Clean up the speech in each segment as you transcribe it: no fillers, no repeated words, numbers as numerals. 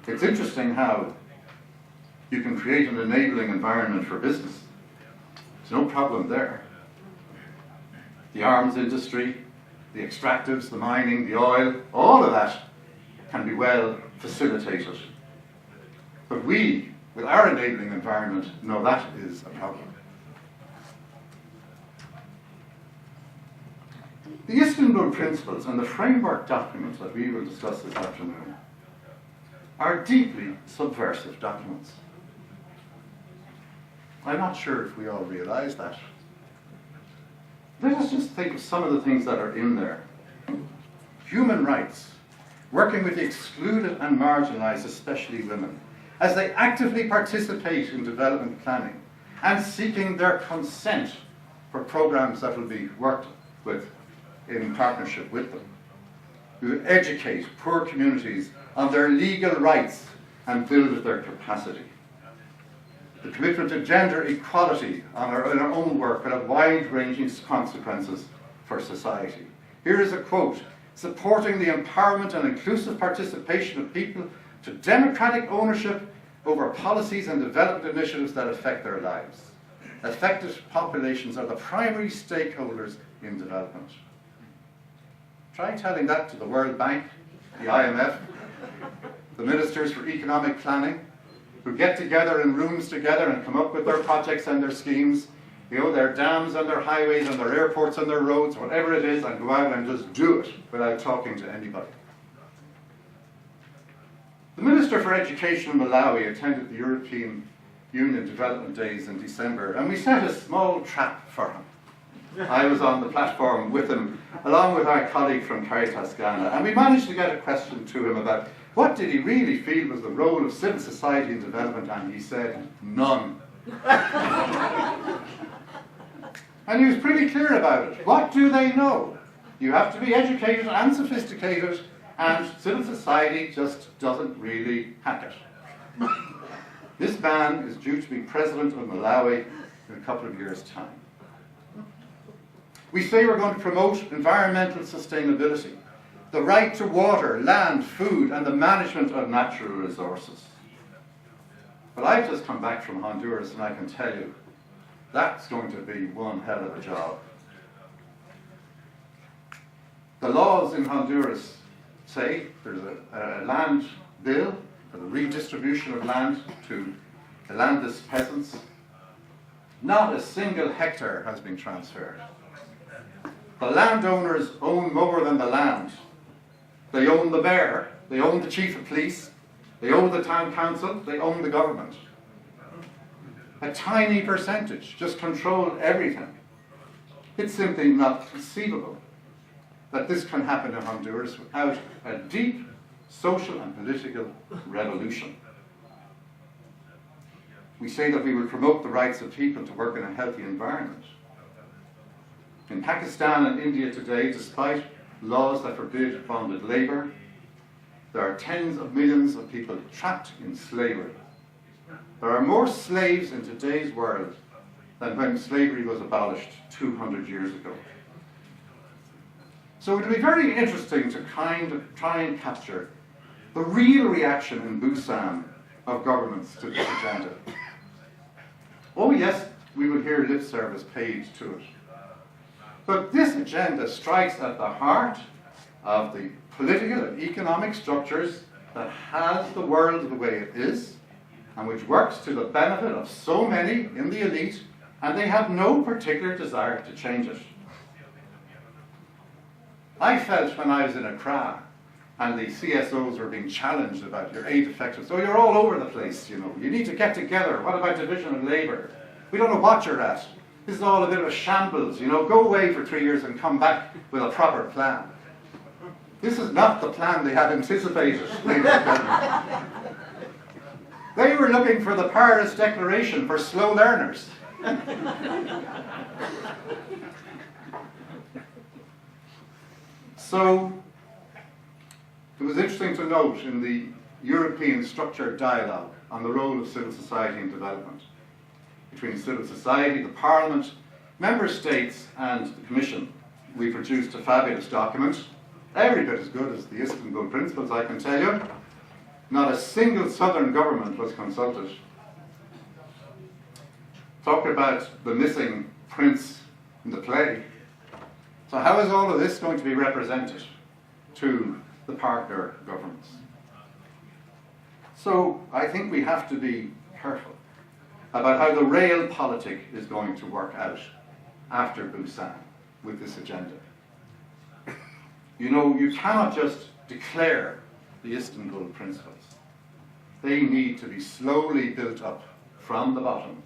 It's interesting how you can create an enabling environment for business. There's no problem there. The arms industry, the extractives, the mining, the oil, all of that can be well facilitated. But we, with our enabling environment, know that is a problem. The Istanbul Principles and the framework document that we will discuss this afternoon are deeply subversive documents. I'm not sure if we all realize that. Let us just think of some of the things that are in there. Human rights, working with the excluded and marginalized, especially women, as they actively participate in development planning and seeking their consent for programs that will be worked with in partnership with them. We will educate poor communities on their legal rights and build their capacity. The commitment to gender equality in our own work will have wide-ranging consequences for society. Here is a quote: supporting the empowerment and inclusive participation of people to democratic ownership over policies and development initiatives that affect their lives. Affected populations are the primary stakeholders in development. Try telling that to the World Bank, the IMF, the Ministers for Economic Planning, who get together in rooms together and come up with their projects and their schemes, you know, their dams and their highways and their airports and their roads, whatever it is, and go out and just do it without talking to anybody. The Minister for Education in Malawi attended the European Union Development Days in December, and we set a small trap for him. I was on the platform with him, along with our colleague from Caritas Ghana, and we managed to get a question to him about what did he really feel was the role of civil society in development, and he said, none. And he was pretty clear about it. What do they know? You have to be educated and sophisticated, and civil society just doesn't really hack it. This man is due to be president of Malawi in a couple of years' time. We say we're going to promote environmental sustainability, the right to water, land, food, and the management of natural resources. But I've just come back from Honduras, and I can tell you, that's going to be one hell of a job. The laws in Honduras say there's a land bill for the redistribution of land to the landless peasants. Not a single hectare has been transferred. The landowners own more than the land. They own the mayor, they own the chief of police, they own the town council, they own the government. A tiny percentage just control everything. It's simply not conceivable that this can happen in Honduras without a deep social and political revolution. We say that we will promote the rights of people to work in a healthy environment. In Pakistan and India today, despite laws that forbid bonded labour, there are tens of millions of people trapped in slavery. There are more slaves in today's world than when slavery was abolished 200 years ago. So it would be very interesting to kind of try and capture the real reaction in Busan of governments to this agenda. Oh yes, we will hear lip service paid to it. But this agenda strikes at the heart of the political and economic structures that has the world the way it is, and which works to the benefit of so many in the elite, and they have no particular desire to change it. I felt when I was in Accra and the CSOs were being challenged about your aid effectiveness. Oh, you're all over the place, you know. You need to get together. What about division of labour? We don't know what you're at. This is all a bit of a shambles, you know. Go away for 3 years and come back with a proper plan. This is not the plan they had anticipated. They were looking for the Paris Declaration for slow learners. So, it was interesting to note in the European structured dialogue on the role of civil society in development, between civil society, the Parliament, Member States and the Commission, we produced a fabulous document, every bit as good as the Istanbul Principles, I can tell you. Not a single southern government was consulted. Talk about the missing prince in the play. So how is all of this going to be represented to the partner governments? So I think we have to be careful about how the realpolitik is going to work out after Busan with this agenda. You know, you cannot just declare the Istanbul principles. They need to be slowly built up from the bottom,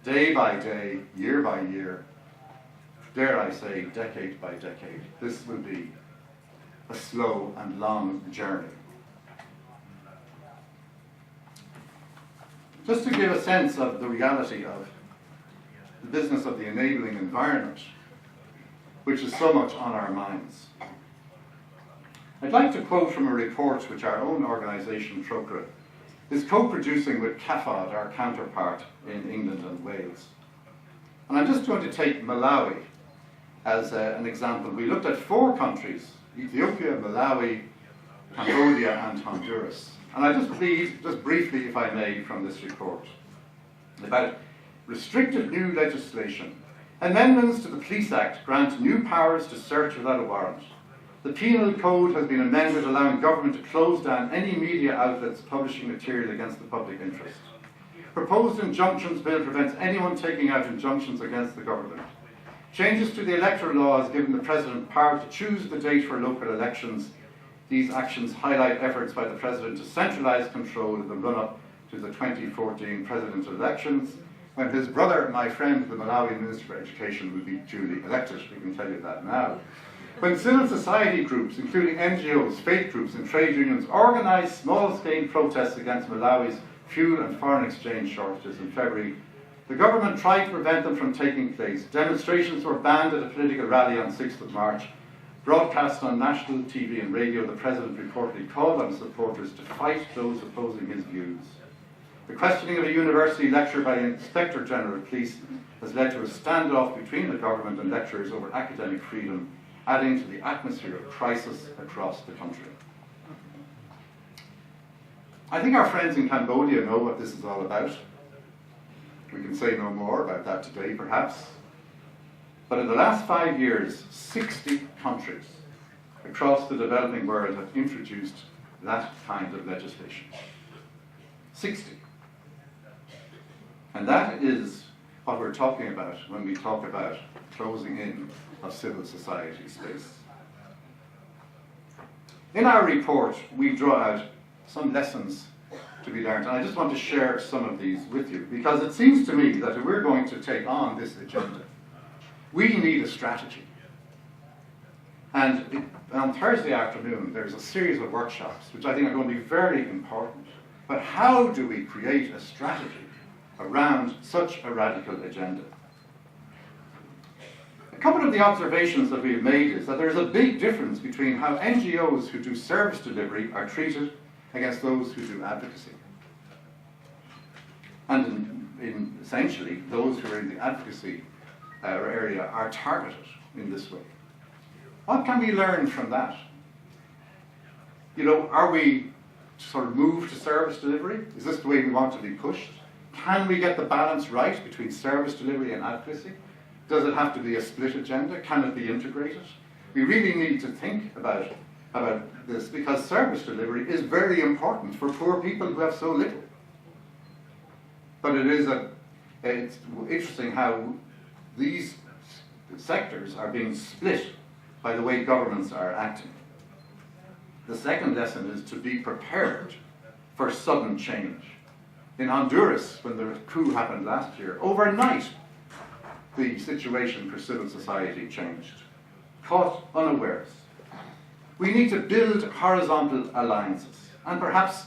day by day, year by year, dare I say, decade by decade. This will be a slow and long journey. Just to give a sense of the reality of the business of the enabling environment, which is so much on our minds, I'd like to quote from a report which our own organisation, Trócaire, is co-producing with CAFOD, our counterpart in England and Wales. And I'm just going to take Malawi as an example. We looked at 4 countries, Ethiopia, Malawi, Cambodia and Honduras. And I just read, just briefly if I may, from this report about restrictive new legislation. Amendments to the Police Act grant new powers to search without a warrant. The Penal Code has been amended, allowing government to close down any media outlets publishing material against the public interest. Proposed injunctions bill prevents anyone taking out injunctions against the government. Changes to the electoral law has given the President power to choose the date for local elections. These actions highlight efforts by the President to centralise control in the run-up to the 2014 presidential elections, when his brother, my friend, the Malawi Minister for Education, will be duly elected. We can tell you that now. When civil society groups, including NGOs, faith groups and trade unions, organised small-scale protests against Malawi's fuel and foreign exchange shortages in February, the government tried to prevent them from taking place. Demonstrations were banned at a political rally on 6th of March. Broadcast on national TV and radio, the President reportedly called on supporters to fight those opposing his views. The questioning of a university lecturer by the Inspector General of Police has led to a standoff between the government and lecturers over academic freedom, adding to the atmosphere of crisis across the country. I think our friends in Cambodia know what this is all about. We can say no more about that today, perhaps. But in the last 5 years, 60 countries across the developing world have introduced that kind of legislation. 60. And that is what we're talking about when we talk about closing in of civil society space. In our report, we draw out some lessons to be learned, and I just want to share some of these with you, because it seems to me that if we're going to take on this agenda, we need a strategy. And on Thursday afternoon, there's a series of workshops which I think are going to be very important. But how do we create a strategy around such a radical agenda? A couple of the observations that we've made is that there's a big difference between how NGOs who do service delivery are treated against those who do advocacy. And in essentially, those who are in the advocacy area are targeted in this way. What can we learn from that? You know, are we sort of moved to service delivery? Is this the way we want to be pushed? Can we get the balance right between service delivery and advocacy? Does it have to be a split agenda? Can it be integrated? We really need to think about this, because service delivery is very important for poor people who have so little. But it's interesting how these sectors are being split by the way governments are acting. The second lesson is to be prepared for sudden change. In Honduras, when the coup happened last year, overnight the situation for civil society changed. Caught unawares. We need to build horizontal alliances, and perhaps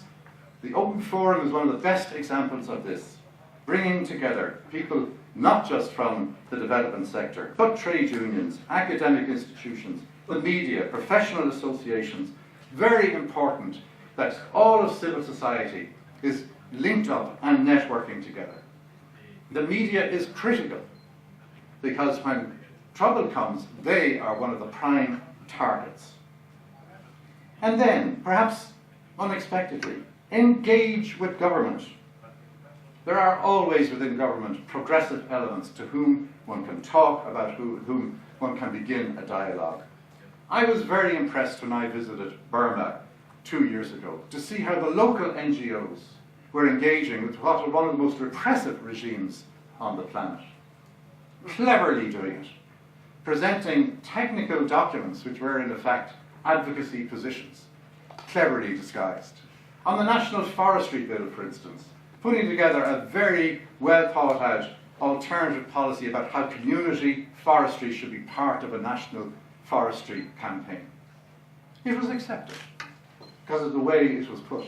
the Open Forum is one of the best examples of this, bringing together people not just from the development sector, but trade unions, academic institutions, the media, professional associations. Very important that all of civil society is linked up and networking together. The media is critical, because when trouble comes, they are one of the prime targets. And then, perhaps unexpectedly, Engage with government. There are always within government progressive elements to whom one can talk, about whom one can begin a dialogue. I was very impressed when I visited Burma 2 years ago to see how the local NGOs were engaging with what was one of the most repressive regimes on the planet. Cleverly doing it, presenting technical documents which were in effect advocacy positions, cleverly disguised. On the National Forestry Bill, for instance, putting together a very well thought out alternative policy about how community forestry should be part of a national forestry campaign. It was accepted because of the way it was put.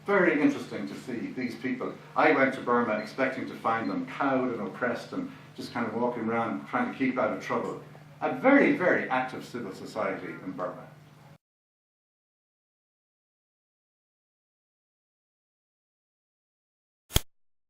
Very interesting to see these people. I went to Burma expecting to find them cowed and oppressed and just kind of walking around trying to keep out of trouble. A very, very active civil society in Burma.